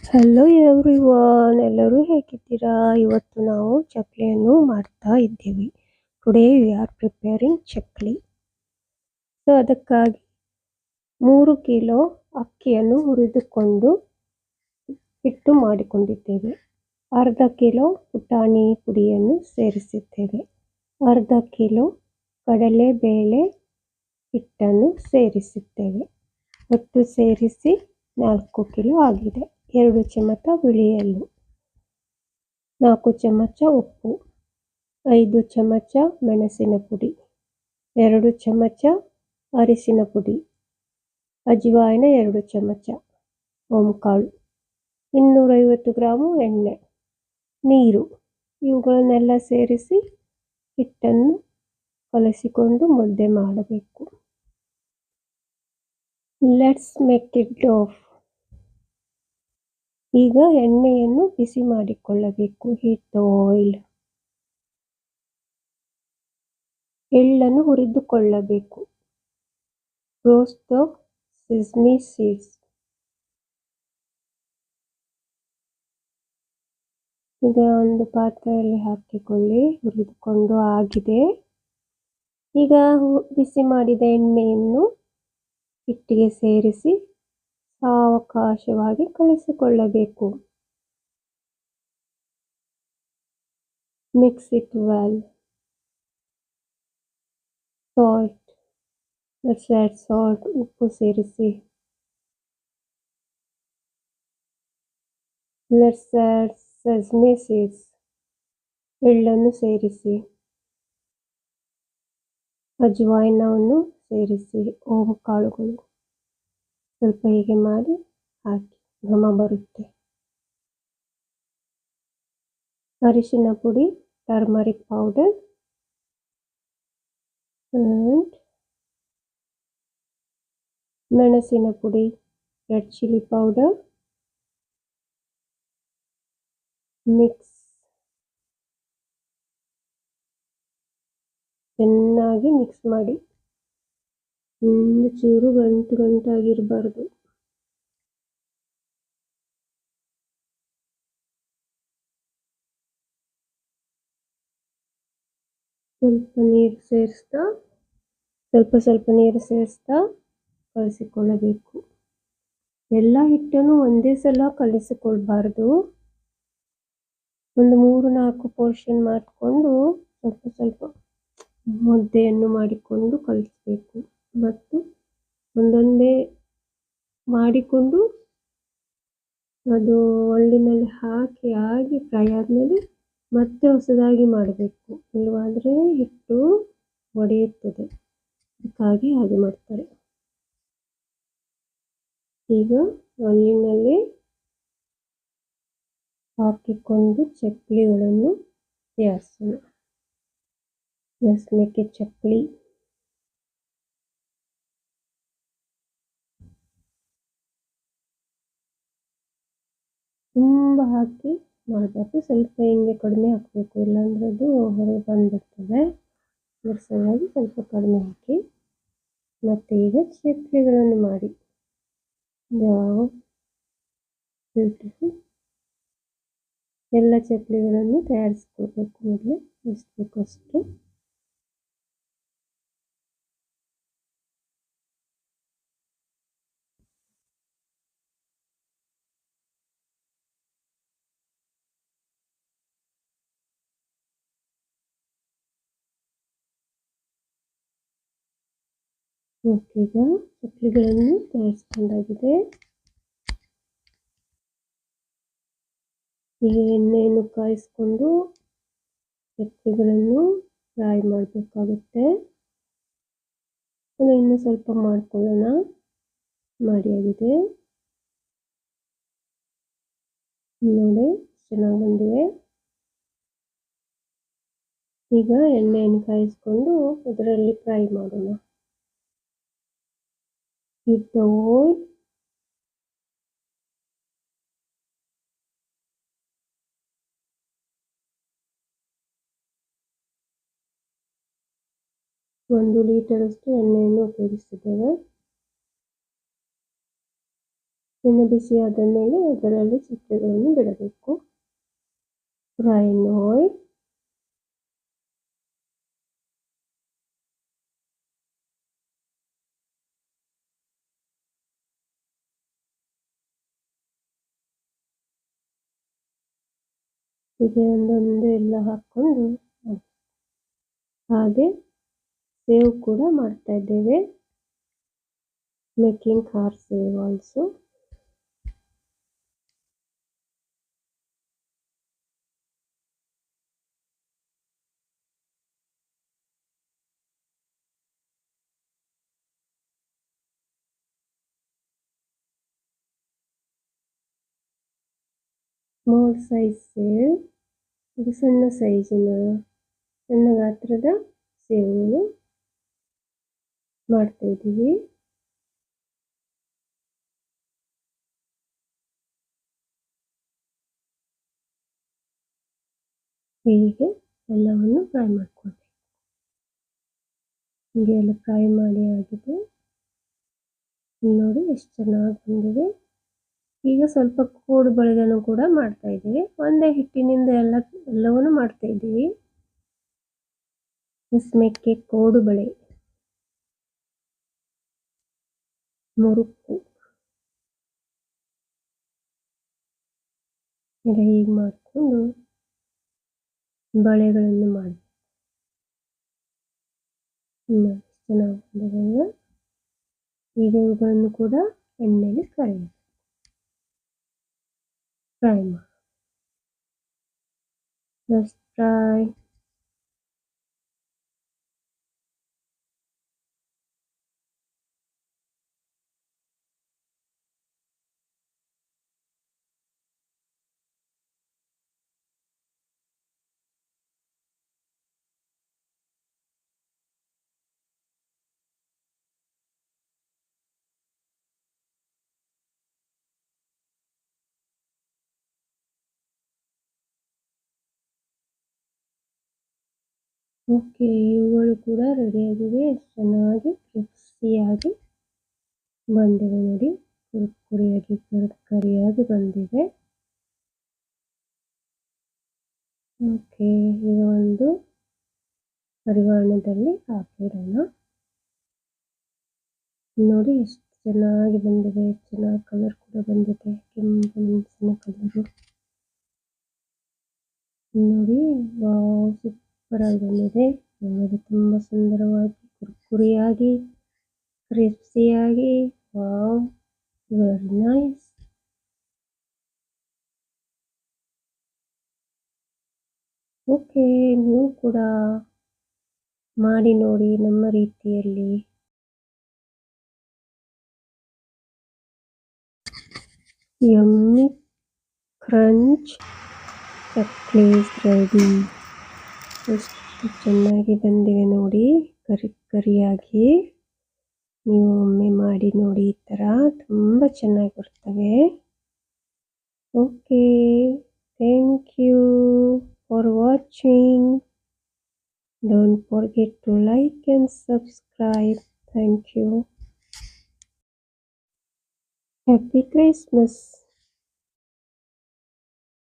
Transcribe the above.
Hello everyone, ಎಲ್ಲರೂ ಹೇಗಿದ್ದೀರಾ? ಇವತ್ತು ನಾವು ಚಕ್ಲಿಯನ್ನು ಮಾಡ್ತಾ ಇದ್ದೀವಿ. Today we are preparing chakli. So ಅದಕ್ಕಾಗಿ 3 ಕಿಲೋ ಅಕ್ಕಿಯನ್ನು ಹುರಿದುಕೊಂಡು ಹಿಟ್ಟು ಮಾಡಿಕೊಂಡಿದ್ದೇವೆ. ಅರ್ಧ ಕಿಲೋ ಪುಟಾಣಿ ಪುಡಿಯನ್ನು ಸೇರಿಸಿದ್ದೇವೆ. ಅರ್ಧ ಕಿಲೋ ಕಡಲೆಬೇಳೆ ಹಿಟ್ಟನ್ನು ಸೇರಿಸಿದ್ದೇವೆ. ಒಟ್ಟು ಸೇರಿಸಿ 4 ಕಿಲೋ ಆಗಿದೆ. 2 ಚಮಚ ಬಿಳಿ ಎಳ್ಳು, 4 ಚಮಚ ಉಪ್ಪು, 5 ಚಮಚ ಮೆಣಸಿನ ಪುಡಿ, 2 ಚಮಚ ಅರಿಶಿನ ಪುಡಿ, ಅಜ್ವಾಯಿನ 2 ಚಮಚ, ಓಂಕಾಳು, 250 ಗ್ರಾಮು ಎಣ್ಣೆ, ನೀರು, ಇವುಗಳನ್ನೆಲ್ಲ ಸೇರಿಸಿ ಹಿಟ್ಟನ್ನು ಕಲಸಿಕೊಂಡು ಮುದ್ದೆ ಮಾಡಬೇಕು. Let's make it dough. ಈಗ ಎಣ್ಣೆಯನ್ನು ಬಿಸಿ ಮಾಡಿಕೊಳ್ಳಬೇಕು. Heat oil. ಎಳ್ಳನ್ನು ಹುರಿದುಕೊಳ್ಳಬೇಕು. Roast the sesame seeds. ಈಗ ಒಂದು ಪಾತ್ರೆಯಲ್ಲಿ ಹಾಕಿಕೊಳ್ಳಿ. ಹುರಿದುಕೊಂಡು ಆಗಿದೆ. ಈಗ ಬಿಸಿ ಮಾಡಿದ ಎಣ್ಣೆಯನ್ನು ಹಿಟ್ಟಿಗೆ ಸೇರಿಸಿ ಸಾವಕಾಶವಾಗಿ ಕಲಿಸಿಕೊಳ್ಳಬೇಕು. Mix it well. Salt. Let's add salt. ಉಪ್ಪು ಸೇರಿಸಿ. Let's add sesame seeds. ಎಳ್ಳನ್ನು ಸೇರಿಸಿ. ಅಜ್ವಾಯಿನವನ್ನು ಸೇರಿಸಿ. ಓಂಕಾಳುಗಳು ಸ್ವಲ್ಪ ಹೀಗೆ ಮಾಡಿ ಹಾಕಿ, ಘಮ ಬರುತ್ತೆ. ಅರಿಶಿನ ಪುಡಿ, ಟರ್ಮರಿಕ್ ಪೌಡರ್, ಮೆಣಸಿನ ಪುಡಿ, ರೆಡ್ ಚಿಲ್ಲಿ ಪೌಡರ್. ಮಿಕ್ಸ್. ಚೆನ್ನಾಗಿ ಮಿಕ್ಸ್ ಮಾಡಿ. ಒಂದು ಚೂರು ಗಂಟಾಗಿರಬಾರ್ದು. ಸ್ವಲ್ಪ ನೀರು ಸೇರಿಸ್ತಾ ಕಲಿಸಿಕೊಳ್ಳಬೇಕು. ಎಲ್ಲ ಹಿಟ್ಟನ್ನು ಒಂದೇ ಸಲ ಕಲಿಸಿಕೊಳ್ಬಾರ್ದು. ಒಂದು 3-4 ಪೋರ್ಷನ್ ಮಾಡಿಕೊಂಡು ಸ್ವಲ್ಪ ಮುದ್ದೆಯನ್ನು ಮಾಡಿಕೊಂಡು ಕಲಿಸಬೇಕು. ಮತ್ತು ಒಂದೊಂದೇ ಮಾಡಿಕೊಂಡು ಅದು ಒಳ್ಳಿನಲ್ಲಿ ಆಗಿ ಫ್ರೈ ಆದಮೇಲೆ ಮತ್ತೆ ಹೊಸದಾಗಿ ಮಾಡಬೇಕು. ಇಲ್ಲವಾದರೆ ಹಿಟ್ಟು ಒಡೆಯುತ್ತದೆ. ಅದಕ್ಕಾಗಿ ಹಾಗೆ ಮಾಡ್ತಾರೆ. ಈಗ ಒಳ್ಳಿನಲ್ಲಿ ಹಾಕಿಕೊಂಡು ಚಕ್ಲಿಗಳನ್ನು ತಯಾರಿಸೋಣ. Let's make a chakli. ತುಂಬ ಹಾಕಿ ಮಾಡಬೇಕು. ಸ್ವಲ್ಪ ಹಿಂಗೆ ಕಡಿಮೆ ಹಾಕಬೇಕು, ಇಲ್ಲಾಂದ್ರೆ ಅದು ಹೊರಗೆ ಬಂದುಬಿಡ್ತದೆ. ಅದ್ರ ಸಲುವಾಗಿ ಸ್ವಲ್ಪ ಕಡಿಮೆ ಹಾಕಿ. ಮತ್ತು ಈಗ ಚಕ್ಲಿಗಳನ್ನು ಮಾಡಿ. ಬ್ಯೂಟಿಫುಲ್. ಎಲ್ಲ ಚಕ್ಲಿಗಳನ್ನು ತಯಾರಿಸ್ಕೋಬೇಕು. ಮೊದಲು ಎಷ್ಟು ಬೇಕೋ ಅಷ್ಟು. ಓಕೆ, ಈಗ ಚಕ್ಲಿಗಳನ್ನು ತಯಾರಿಸ್ಕೊಂಡಾಗಿದೆ. ಈಗ ಎಣ್ಣೆಯನ್ನು ಕಾಯಿಸ್ಕೊಂಡು ಚಕ್ಲಿಗಳನ್ನು ಫ್ರೈ ಮಾಡಬೇಕಾಗುತ್ತೆ. ಇನ್ನೂ ಸ್ವಲ್ಪ ಮಾಡ್ಕೊಳ್ಳೋಣ. ಮಾಡಿಯಾಗಿದೆ ನೋಡಿ, ಚೆನ್ನಾಗಿ ಬಂದಿವೆ. ಈಗ ಎಣ್ಣೆಯನ್ನು ಕಾಯಿಸ್ಕೊಂಡು ಅದರಲ್ಲಿ ಫ್ರೈ ಮಾಡೋಣ. Heat the oil. ಒಂದು ಲೀಟರಷ್ಟು ಎಣ್ಣೆಯನ್ನು ಉಪಯೋಗಿಸಿದ್ದೇವೆ. ಎಣ್ಣೆ ಬಿಸಿ ಆದ ಮೇಲೆ ಅದರಲ್ಲಿ ಚಕ್ಕೆಗಳನ್ನು ಬಿಡಬೇಕು. ಫ್ರೈ ಆಯಿಲ್, ಹೀಗೆ ಒಂದೊಂದು ಎಲ್ಲ ಹಾಕ್ಕೊಂಡು ಹಾಗೆ ಸೇವ್ ಕೂಡ ಮಾಡ್ತಾ ಇದ್ದೇವೆ. Making car save also. Small size save, ಇದು ಸಣ್ಣ ಗಾತ್ರದ ಸೇವನ್ನು ಮಾಡ್ತಾ ಇದ್ದೀವಿ. ಹೀಗೆ ಎಲ್ಲವನ್ನು ಫ್ರೈ ಮಾಡ್ಕೊಳ್ಬೇಕು. ಹೀಗೆ ಎಲ್ಲ ಫ್ರೈ ಮಾಡಿ ಆಗಿದೆ. ನೋಡಿ ಎಷ್ಟು ಚೆನ್ನಾಗಿ ಬಂದಿದೆ. ಈಗ ಸ್ವಲ್ಪ ಕೋಡುಬಳೆಗಳನ್ನು ಕೂಡ ಮಾಡ್ತಾ ಇದ್ದೀವಿ. ಒಂದೇ ಹಿಟ್ಟಿನಿಂದ ಎಲ್ಲವನ್ನು ಮಾಡ್ತಾ ಇದ್ದೀವಿ. ಮೆಕ್ಕೆ ಕೋಡುಬಳೆ, ಮುರುಕು ಈಗ ಹೀಗೆ ಮಾಡಿಕೊಂಡು ಬಳೆಗಳನ್ನು ಮಾಡಿ ಚೆನ್ನಾಗಿ ಬಂದಿದೆ. ಈಗ ಇವುಗಳನ್ನು ಕೂಡ ಎಣ್ಣೆಯಲ್ಲಿ ಫ್ರೈ ಮಾಡಿ ಫ್ರೈ. ಓಕೆ, ಇವುಗಳು ಕೂಡ ರೆಡಿಯಾಗಿವೆ. ಎಷ್ಟು ಚೆನ್ನಾಗಿ ಕ್ರಿಸ್ಪಿಯಾಗಿ ಬಂದಿವೆ ನೋಡಿ, ಕುರಿಯಾಗಿ ಕರಿಯಾಗಿ ಬಂದಿದೆ. ಓಕೆ, ಈಗ ಒಂದು ಪರಿವಾರದಲ್ಲಿ ಹಾಕಿಡೋಣ. ನೋಡಿ ಎಷ್ಟು ಚೆನ್ನಾಗಿ ಬಂದಿದೆ, ಎಷ್ಟು ಚೆನ್ನಾಗಿ ಕಲರ್ ಕೂಡ ಬಂದಿದೆ, ಕೆಂಪು ಮೆಣಸಿನ ಕಲರು ನೋಡಿ. ಸೂಪರ್ ಆಗಿ ಬಂದಿದೆ. ನೋಡಿ ತುಂಬಾ ಸುಂದರವಾಗಿ ಕುರಿಯಾಗಿ ಕ್ರಿಸ್ಪಿಯಾಗಿ. Wow, very nice. ಓಕೆ, ನೀವು ಕೂಡ ಮಾಡಿ ನೋಡಿ ನಮ್ಮ ರೀತಿಯಲ್ಲಿ. Yummy crunch chaklis ready. ಎಷ್ಟು ಚೆನ್ನಾಗಿ ಬಂದಿವೆ ನೋಡಿ, ಕರಿಯಾಗಿ. ನೀವು ಒಮ್ಮೆ ಮಾಡಿ ನೋಡಿ, ಈ ಥರ ತುಂಬ ಚೆನ್ನಾಗಿ ಬರ್ತವೆ. Okay, thank you for watching. Don't forget to like and subscribe. Thank you. Happy Christmas.